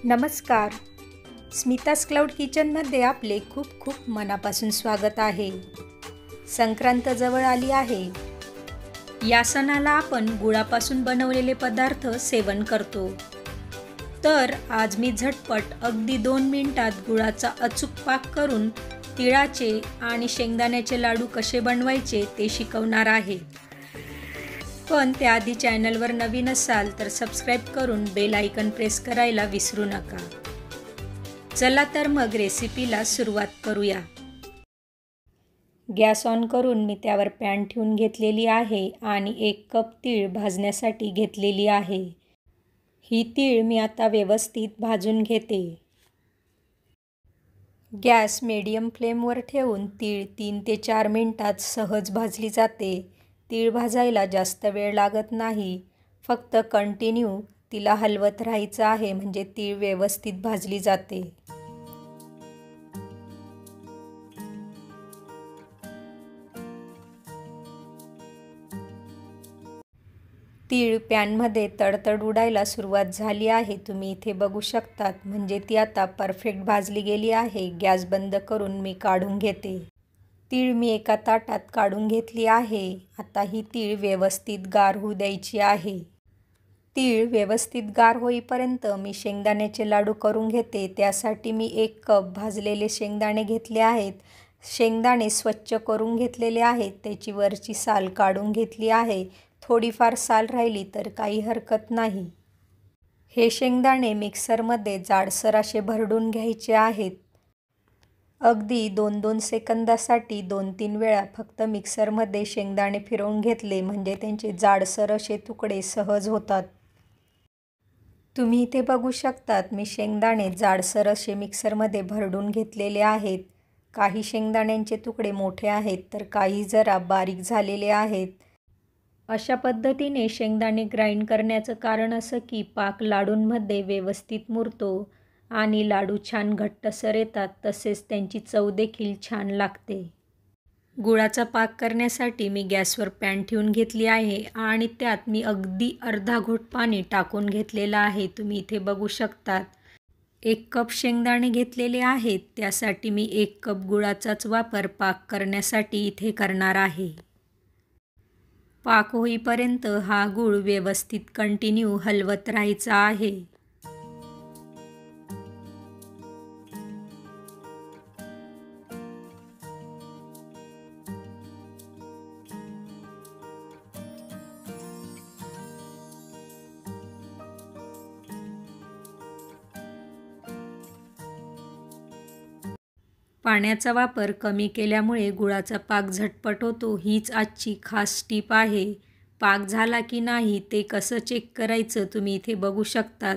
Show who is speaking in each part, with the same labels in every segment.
Speaker 1: नमस्कार. स्मिताज क्लाउड किचनमध्ये आपले खूप खूप मनापासून स्वागत आहे. संक्रांत जवळ आली आहे. या सणाला आपण गुळापासून बनवलेले पदार्थ सेवन करतो. तर आज मी झटपट अगदी 2 मिनिटात गुळाचा अचूक पाक करून तिळाचे आणि शेंगदाण्याचे लाडू कसे बनवायचे ते शिकवणार आहे. पण त्याआधी चॅनलवर नवीन असाल तर सबस्क्राईब करून बेल आयकन प्रेस करायला विसरू नका. चला तर मग रेसिपीला सुरुवात करूया. गॅस ऑन करून मी त्यावर पॅन ठेवून घेतलेली आहे आणि 1 कप तीळ भाजण्यासाठी घेतलेली आहे. ही तीळ मी आता व्यवस्थित भाजून घेते. गॅस मीडियम फ्लेमवर ठेवून तीळ 3 ते 4 मिनिटात सहज भाजली जाते. तीळ भाजायला जास्त वेळ लागत नाही. फक्त कंटिन्यू तिला हलवत राहायचं आहे म्हणजे तीळ व्यवस्थित भाजली जाते. तीळ पॅनमध्ये तडतड उडायला सुरुवात झाली आहे. तुम्ही इथे बघू शकतात. म्हणजे ती आता परफेक्ट भाजली गेली आहे. गॅस बंद करून मी काढून घेते. तीळ मी एका ताटात काढून घेतली आहे. आता ही तीळ व्यवस्थित गार होऊ द्यायची आहे. तीळ व्यवस्थित गार होईपर्यंत मी शेंगदाण्याचे लाडू करून घेते. त्यासाठी मी 1 कप भाजलेले शेंगदाणे घेतले आहेत. शेंगदाणे स्वच्छ करून घेतलेले आहेत. त्याची वरची साल काढून घेतली आहे. थोडीफार साल राहिली तर काही हरकत नाही. हे शेंगदाणे मिक्सरमध्ये जाडसर असे भरडून घ्यायचे आहेत. अगदी 2-2 सेकंदासाठी 2-3 वेळा फक्त मिक्सरमध्ये शेंगदाणे फिरवून घेतले म्हणजे त्यांचे जाडसर असे तुकडे सहज होतात. तुम्ही इथे बघू शकतात मी शेंगदाणे जाडसर असे मिक्सरमध्ये भरडून घेतलेले आहेत. काही शेंगदाण्यांचे तुकडे मोठे आहेत तर काही जरा बारीक झालेले आहेत. अशा पद्धतीने शेंगदाणे ग्राइंड करण्याचं कारण असं की पाक लाडूंमध्ये व्यवस्थित मुरतो आणि लाडू छान घट्टसर येतात. तसेच त्यांची चव देखील छान लागते. गुळाचा पाक करण्यासाठी मी गॅसवर पॅन ठेवून घेतली आहे आणि त्यात मी अगदी अर्धा घोट पाणी टाकून घेतलेलं आहे. तुम्ही इथे बघू शकतात. 1 कप शेंगदाणे घेतलेले आहेत. त्यासाठी मी 1 कप गुळाचाच वापर पाक करण्यासाठी इथे करणार आहे. पाक होईपर्यंत हा गूळ व्यवस्थित कंटिन्यू हलवत राहायचा आहे. पाण्याचा वापर कमी केल्यामुळे गुळाचा पाक झटपट होतो. हीच आजची खास टीप आहे. पाक झाला की नाही ते कसं चेक करायचं तुम्ही इथे बघू शकतात.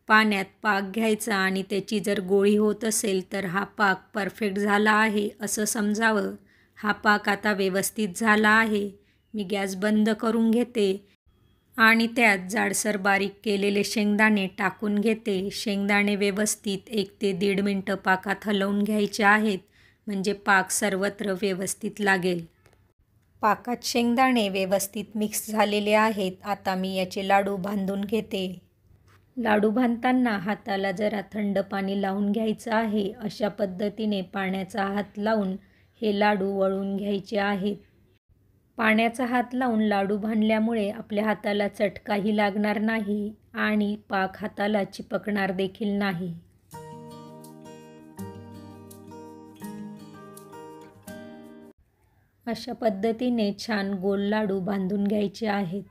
Speaker 1: पाण्यात पाक घ्यायचा आणि त्याची जर गोळी होत असेल तर हा पाक परफेक्ट झाला आहे असं समजावं. हा पाक आता व्यवस्थित झाला आहे. मी गॅस बंद करून घेते आणि त्यात जाडसर बारीक केलेले शेंगदाणे टाकून घेते. शेंगदाणे व्यवस्थित 1 ते 1.5 मिनिटं पाकात हलवून घ्यायचे आहेत म्हणजे पाक सर्वत्र व्यवस्थित लागेल. पाकात शेंगदाणे व्यवस्थित मिक्स झालेले आहेत. आता मी याचे लाडू बांधून घेते. लाडू बांधताना हाताला जरा थंड पाणी लावून घ्यायचं आहे. अशा पद्धतीने पाण्याचा हात लावून हे लाडू वळून घ्यायचे आहेत. पाण्याचा हात लावून लाडू बांधल्यामुळे आपल्या हाताला चटकाही लागणार नाही आणि पाक हाताला चिपकणार देखील नाही. अशा पद्धतीने छान गोल लाडू बांधून घ्यायचे आहेत.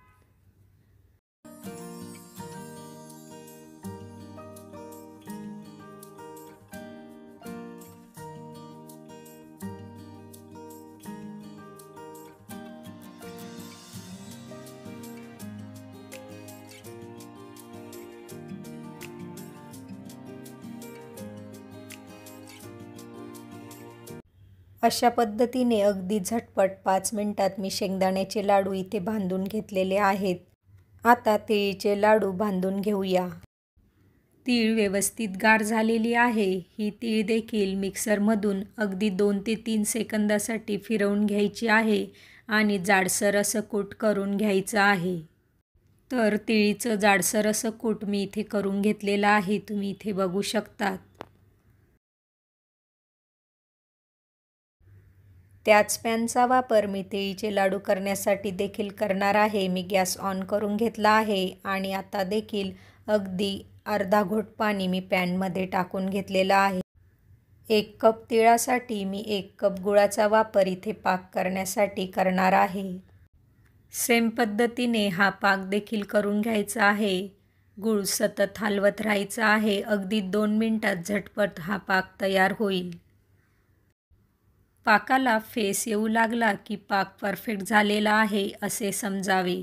Speaker 1: अशा पद्धतीने अगदी झटपट 5 मिनिटात मी शेंगदाण्याचे लाडू इथे बांधून घेतलेले आहेत. आता तिळीचे लाडू बांधून घेऊया. तीळ व्यवस्थित गार झालेली आहे. ही तीळ देखील मिक्सरमधून अगदी 2 ते 3 सेकंदासाठी फिरवून घ्यायची आहे आणि जाडसर असं कूट करून घ्यायचं आहे. तर तिळीचं जाडसर असं कूट मी इथे करून घेतलेलं आहे, तुम्ही इथे बघू शकतात. त्याच पॅनचा वापर मी तिळीचे लाडू करण्यासाठी देखील करणार आहे. मी गॅस ऑन करून घेतला आहे आणि आता देखील अगदी अर्धा घोट पाणी मी पॅनमध्ये टाकून घेतलेलं आहे. 1 कप तिळासाठी मी 1 कप गुळाचा वापर इथे पाक करण्यासाठी करणार आहे. सेम पद्धतीने हा पाक देखील करून घ्यायचा आहे. गूळ सतत हलवत राहायचा आहे. अगदी 2 मिनिटात झटपट हा पाक तयार होईल. पाकाला फेस येऊ लागला की पाक परफेक्ट झालेला आहे असे समजावे.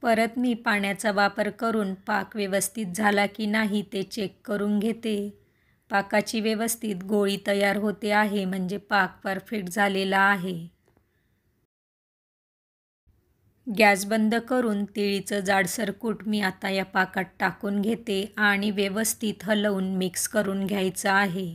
Speaker 1: परत मी पाण्याचा वापर करून पाक व्यवस्थित झाला की नाही ते चेक करून घेते. पाकाची व्यवस्थित गोळी तयार होते आहे म्हणजे पाक परफेक्ट झालेला आहे. गॅस बंद करून तिळीचं जाडसर कूट मी आता या पाकात टाकून घेते आणि व्यवस्थित हलवून मिक्स करून घ्यायचं आहे.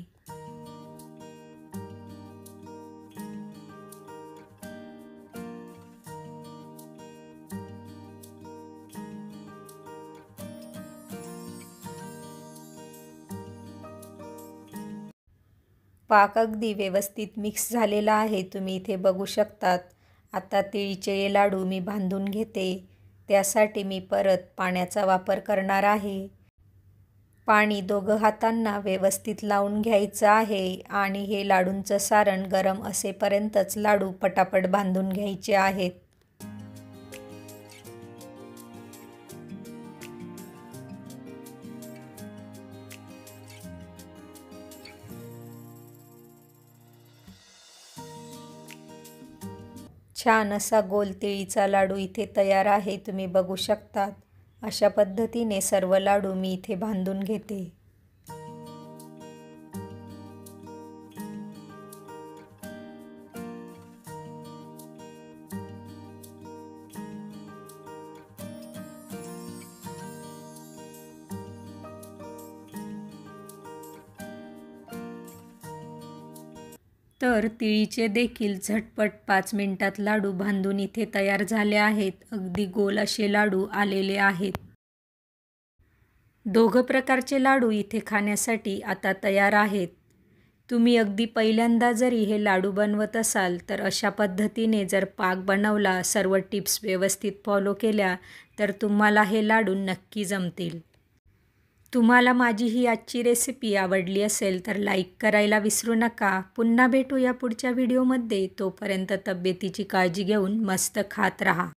Speaker 1: पाक अगदी व्यवस्थित मिक्स झालेला आहे, तुम्ही इथे बघू शकतात. आता तिळीचे लाडू मी बांधून घेते. त्यासाठी मी परत पाण्याचा वापर करणार आहे. पाणी दोघं हातांना व्यवस्थित लावून घ्यायचं आहे आणि हे लाडूंचं सारण गरम असेपर्यंतच लाडू पटापट बांधून घ्यायचे आहेत. छान असा गोल तिळीचा लाडू इथे तयार आहे, तुम्ही बघू शकतात. अशा पद्धतीने सर्व लाडू मी इथे बांधून घेते. तर तिळीचे देखील झटपट 5 मिनिटात लाडू बांधून इथे तयार झाले आहेत. अगदी गोल असे लाडू आलेले आहेत. दोघं प्रकारचे लाडू इथे खाण्यासाठी आता तयार आहेत. तुम्ही अगदी पहिल्यांदा जरी हे लाडू बनवत असाल तर अशा पद्धतीने जर पाक बनवला, सर्व टिप्स व्यवस्थित फॉलो केल्या तर तुम्हाला हे लाडू नक्की जमतील. तुम्हाला माझी ही आजची रेसिपी आवडली असेल तर लाईक करायला विसरू नका. पुन्हा भेटूया पुढच्या व्हिडिओमध्ये. तोपर्यंत तब्येतीची काळजी घेऊन मस्त खात राहा.